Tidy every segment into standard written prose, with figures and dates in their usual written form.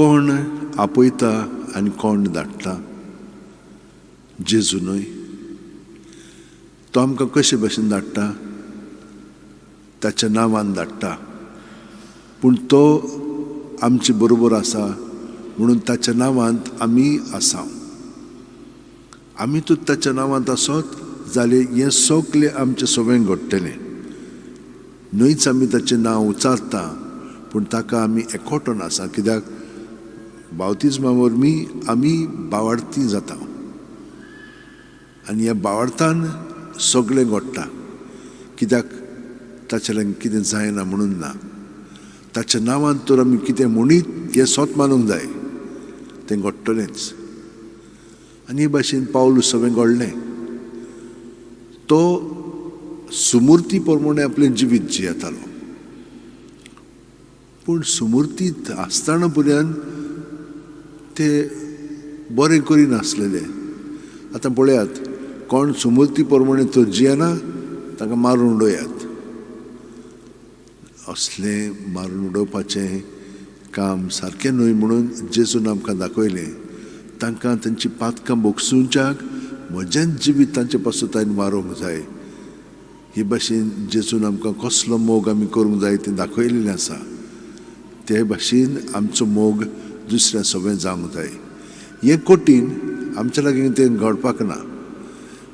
कोण आपयता आनी कोण धाडटा? जेजू न्हय. तो आमकां कशे भाशेन धाडटा? ताच्या नांवान धाडटा. पूण तो आमचे बरोबर आसा म्हणून ताच्या नांवांत आमी आसा. आमी तूं ताच्या नांवांत आसत जाल्यार हें सगलें आमचें सगळें घडटलें. न्हयच आमी ताचें नांव उच्चारता पूण ताका आमी एकवटून आसा. कित्याक बावतिजमा वरवीं आमी बावार्थी जाता आनी ह्या बावार्थान सगळें घडटा. कित्याक ताचे कितें जायना म्हणून ना. ताच्या नांवांत तर आमी कितें म्हणीत हें स्वत मानूंक जाय, तें घडटलेंच. आनी हे भाशेन पावल सगळें घडलें. तो सुमूर्ती प्रमाणे आपलें जिवीत जियेतालो. पूण सुमूर्तीत आसतना पर्यंत ते बरें करिनासलेले. आतां पळयात, कोण सुमूर्ती प्रमाणे तो जियेना ताका मारून उडयात. असलें मारून उडोवपाचें काम सारकें न्हय म्हणून जेजून आमकां दाखयलें. तांकां तांची पातकां भोगसूंच्याक म्हजेंच जिवीत तांचे पासून ताणें मारूंक जाय. हे भाशेन जेजून आमकां कसलो मोग आमी करूंक जाय तें दाखयलेलें आसा. ते भाशेन आमचो मोग दुसऱ्या सगळें जावंक जाय. हें कठीण, आमच्या लागीं तें घडपाक ना.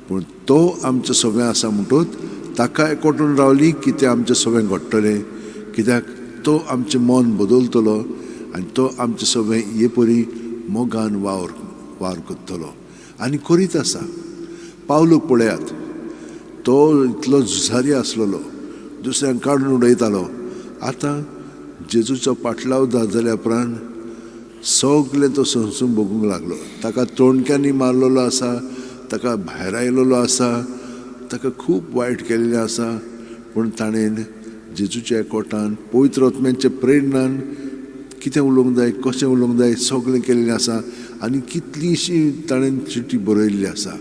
पूण तो आमचें सगळें आसा म्हणटूच ताका एकवटून रावली की तें आमचें सगळें घडटलें. कित्याक तो आमचें मन बदलतलो आनी तो आमचें सगळें हे परी मोगान वावर करतलो आनी करीत आसा. पावलूक पळयात, तो इतलो झुजारी आसलेलो, दुसऱ्यांक काडून उडयतालो. आतां जेजूचो पाटलाव जाल्या उपरांत सगलें तो संसून भोगूंक लागलो. ताका तोणक्यांनी मारलेलो आसा, ताका भायर आयलेलो आसा, ताका खूब वायट केलेलें आसा. पूण ताणें जेजूच्या एकवटान पवित्र आत्म्याचे प्रेरणान कितें उलोवंक जाय, कशें उलोवंक जाय सगलें केलेलें आसा. आनी कितलीशीं ताणें चिटी बरयल्ली आसा.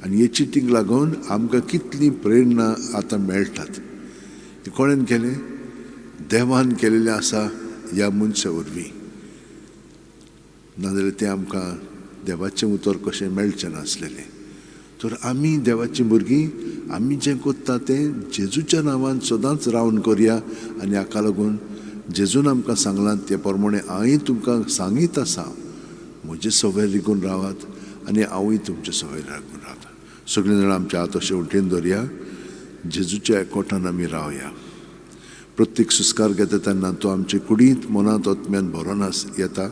आनी हे चिटीक लागून आमकां कितली प्रेरणा आतां मेळटात. हें कोणें केलें? देवान केलेलें आसा ह्या मनशा वरवीं. नाजाल्यार तें आमकां देवाचें उतर कशें मेळचें नासलेलें. तर आमी देवाचीं भुरगीं, आमी जें करता तें जेजूच्या नांवान सदांच रावन करया. आनी हाका लागून जेजून आमकां सांगलां ते प्रमाणे हांवें तुमकां सांगीत आसा, म्हजे सवय रिगून रावात आनी हांवूय तुमचे सवय लागून रावता. सगळीं जाणां आमच्या हात अशें उलटेन दवरया. जेजूच्या एकवटान आमी रावया. प्रत्येक सुस्कार घेता तेन्ना तो आमचे कुडींत मनांत आत्म्यान भरोन येता.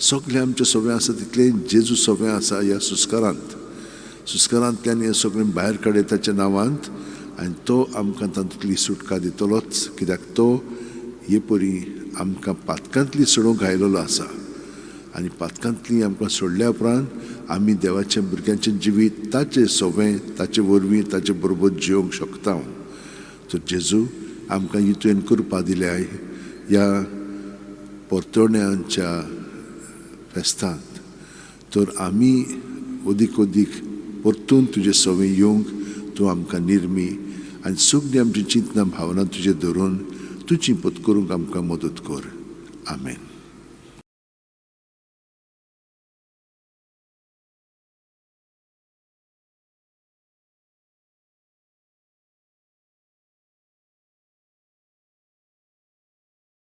सगळें आमचें सगळें आसा तितलें जेजू सगळें आसा ह्या सुस्कारांत. सुस्कारांतल्यान हें सगळें भायर काडया ताच्या नांवांत आनी तो आमकां तातूंतली सुटका दितलोच. कित्याक तो हे परी आमकां पातकांतली सोडूंक आयलेलो आसा. आनी पातकांतली आमकां सोडल्या उपरांत आमी देवाच्या भुरग्यांचें जिवीत ताचें सगळें ताचे वरवीं ताचे बरोबर जियोंक शकता. तर जेजू आमकां हितून कृपा दिल्या ह्या परतोण्याच्या फेस्तांत. तर आमी ओदीक परतून तुजे सवय येवंक तूं आमकां निर्मी आनी सगळीं आमची चिंतना भावना तुजे धरून तुजी पत करूंक आमकां मदत कर. आमेन.